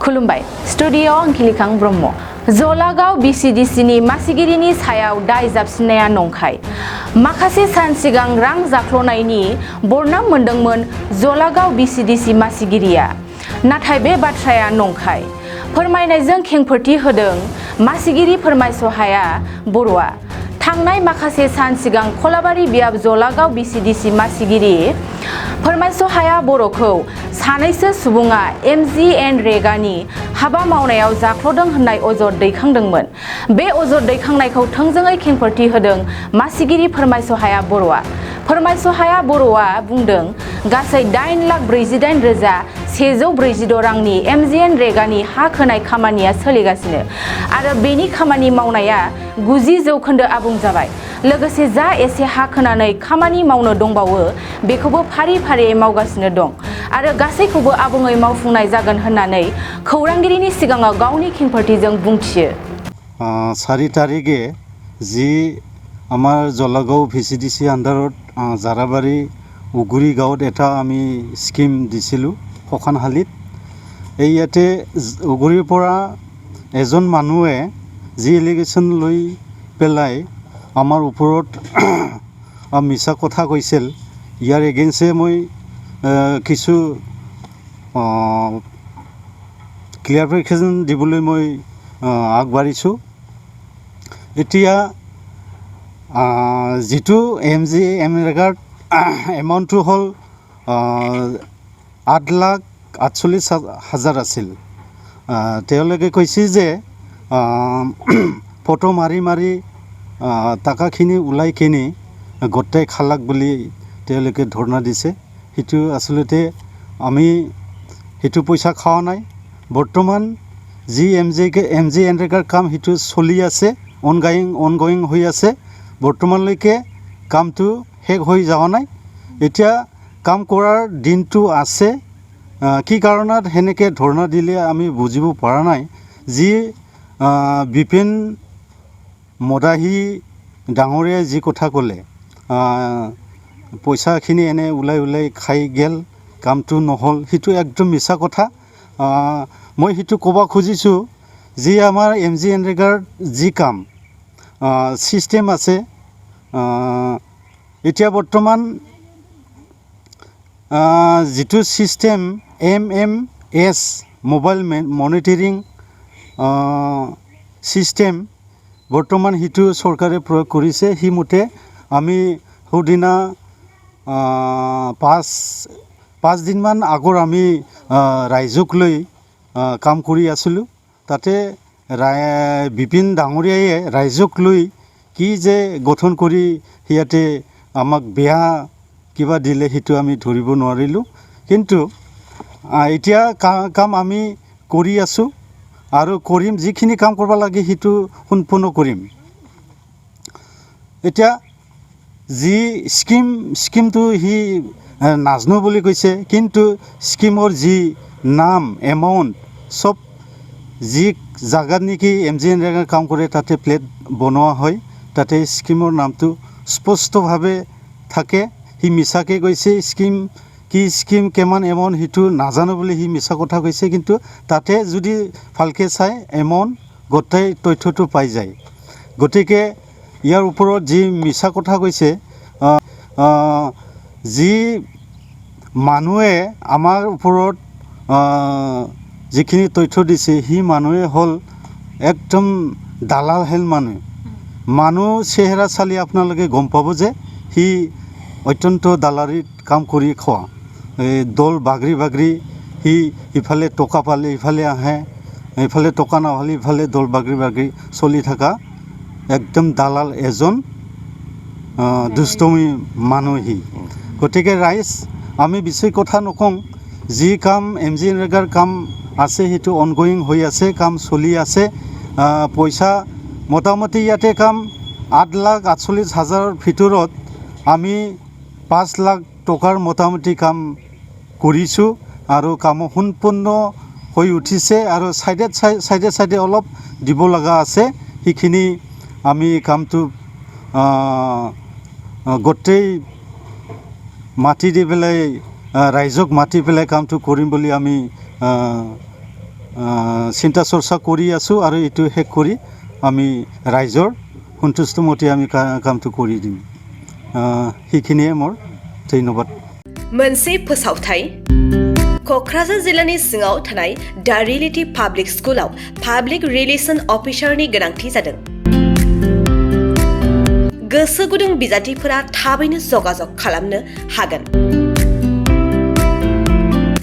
खुलुमबाय स्टुडिय' अंकिलिकां ब्रह्म जलागाव Vcdcनि मासिगिरिनि सायाव दाय जाबसिननाया नंखाय माखासे सान सिगां रां जाख्ल'नायनि बरनाम मोनदोंमोन जलागाव Vcdc मासिगिरिया नाथाय बे बाथ्राया नंखाय फोरमायनायजों खेंफोरथि होदों मासिगिरि फोरमायसहाया बर'आ थांनाय माखासे सान सिगां खलाबारि बियाब जलागाव Vcdc मासिगिरि फोरमायसहाया बर'खौ सानैसो सुबुङा MGN रेगानि हाबा मावनायाव जाख्ल'दों होननाय अजद दैखांदोंमोन बे अजद दैखांनायखौ थोंजोङै खेंफोरथि होदों मासिगिरि फोरमायसहाया बर'आ फोरमायसहाया बर'आ बुंदों गासै 8,48,146 रांनि MGN रेगानि हा खोनाय खामानिया सोलिगासिनो आरो बेनि खामानि मावनाया 90% आबुं जाबाय लोगोसे जा एसे हा खोनानै खामानि मावनो दंबावो बेखौबो फारि फारियै मावगासिनो दं आरो गासैखौबो आबुङै मावफुंनाय जागोन होननानै खौरांगिरिनि सिगाङाव गावनि खेंफोरथिजों बुंथियो 4 तारिखे जि आमार जलागाव Vcdc आन्डारत जाराबारि उगुरी गाँवत एटा आमी स्कीम दिसिलु खखानहालित याते उगुरीर परा एजन मानुहे जि एलिगेशन लई पेलाय आमार उपरत मिसा कथा কৈছিল ইয়াৰ এগেইনষ্টে মই কিছু ক্লিয়াৰিফিকেশ্যন দিবলৈ মই আগবাঢ়িছোঁ এতিয়া যেটো MGN ৰেগাৰ এমাউণ্টটো হ'ল 8,48,000 আছিল তেওঁলোকে কৈছে যে ফটো মাৰি মাৰি টাকাখিনি উলাই কিনি গোটেই খালাক বুলি তেওঁলোকে ধৰ্ণা দিছে হিটো আসলতে আমি হিটো পইচা খাওয়া নাই বৰ্তমান জি MGN ৰেগাৰ কাম হিটো চলি আছে অনগোয়িং হৈ আছে বৰ্তমানলৈকে কামটো শেষ হৈ যাৱা নাই এতিয়া কাম কৰাৰ দিনটো আছে কি কাৰণত হেনেকে ধৰ্ণা দিলে আমি বুজিব পৰা নাই যি বিপিন মদাহী ডাঙৰীয়া যি কথা ক'লে পইচাখিনি এনে উলাই খাই গেল কামটো নহল হিটো একদম মিছা কথা মই হিটো ক'ব খুজিছোঁ যি আমাৰ MGN ৰেগাৰ যি কাম সিস্টেম আছে এতিয়া বৰ্তমান যেটো system MMS mobile monitoring system বৰ্তমান হিটো চৰকাৰে প্ৰয়োগ কৰিছে হিমতে আমি হুদিনা 5 দিনমান আগৰ আমি ৰাইজক লৈ কাম কৰি আছিলো তাতে বিপিন ডাঙৰীয়ায়ে ৰাইজক লৈ কি যে গঠন কৰি হিয়াতে আমাক বেয়া কিবা দিলে হিটো আমি ধৰিব নোৱাৰিলো কিন্তু এতিয়া কাম আমি কৰি আছো আৰু কৰিম যিখিনি কাম কৰিব লাগে হিটো সম্পূৰ্ণ কৰিম এতিয়া যি স্কিমটো হি নাজনো বুলি কৈছে কিন্তু স্কিমৰ যি নাম এমাউণ্ট সব যি জাগাত নেকি MGN ৰেগাৰ কাম কৰে তাতে প্লেট বনোৱা হয় তাতে স্কিমৰ নামটো স্পষ্টভাৱে থাকে হি মিছাকে কৈছে স্কিম কেমান এমাউণ্ট হিটো নাজানো বুলি হি মিছা কথা কৈছে কিন্তু তাতে যদি ভালকে চাই এমাউণ্ট গোটেই তথ্যটো পাই যায় গতিকে ইয়াৰ ওপৰত যি মিছা কথা কৈছে যি মানুহে আমাৰ ওপৰত যিখিনি তথ্য দিছে হি মানুহে হ'ল একদম দালাল হেল মানুহ চেহেৰা চালি আপোনালোকে গম পাব যে হি অত্যন্ত দালাৰিত কাম কৰি খোৱা দল বাগৰি হি ইফালে টকা পালে ইফালে আহে ইফালে টকা নহ'লে ইফালে দল বাগৰি চলি থকা একদম দালাল এজন দুষ্টমি মানুহ হি গতিকে ৰাইজ আমি বেছি কথা নকওঁ যি কাম MGN ৰেগাৰ কাম আছে হিটো অনগোয়িং হৈ আছে কাম চলি আছে পইচা মোটামুটি ইয়াতে কাম 8,48,000 ভিতৰত আমি 5 লাখ টকাৰ মোটামুটি কাম কৰিছোঁ আৰু কাম সম্পূৰ্ণ হৈ উঠিছে আৰু সাইডে অলপ দিব লগা আছে সেইখিনি আমি কামটো গোটেই মাটি দি পেলাই ৰাইজক মাতি পেলাই কামটো কৰিম বুলি আমি চিন্তা চৰ্চা কৰি আছোঁ আৰু এইটো শেষ কৰি আমি ৰাইজৰ সন্তুষ্ট মতে আমি কামটো কৰি দিম সেইখিনিয়ে মোৰ ধন্যবাদ मोनसे फोसावथाय क'क्राझार जिल्लानि सिङाव थानाय दा रियेलिटी पाब्लिक स्कुलाव पाब्लिक रिलेशन अफिसारनि गोनांथि जादों गोसो गुदुं बिजाथिफोरा थाबैनो जगाजग खालामनो हागोन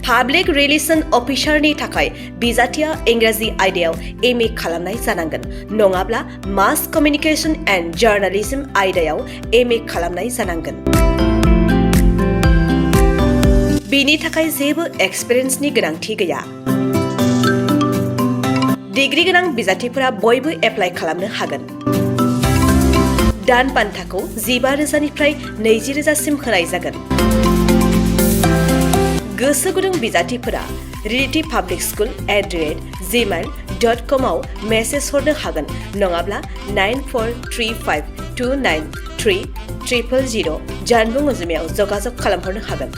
पाब्लिक रिलेशन अफिसारनि थाखाय बिजाथिया इंराजि आयदायाव एमए खालामनाय जानांगोन नङाब्ला मास कमिउनिकेशन एन्ड जार्नालिज्म आयदायाव एमए खालामनाय जानांगोन बिनि थाखाय जेबो एक्सपिरियेन्सनि गोनांथि गैया डिग्री गोनां बिजाथिफोरा बयबो एप्लाइ खालामनो हागोन दान बान्थाखौ 15,000निफ्राय 20,000सिम होनाय जागोन गोसो गुदुं बिजाथिफोरा रियेलिटी पाब्लिक स्कुल @gmail.com आव मेसेज हरनो हागोन नङाब्ला 9435293000 जानबुं अनजिमायाव जगाजग खालामहरनो हागोन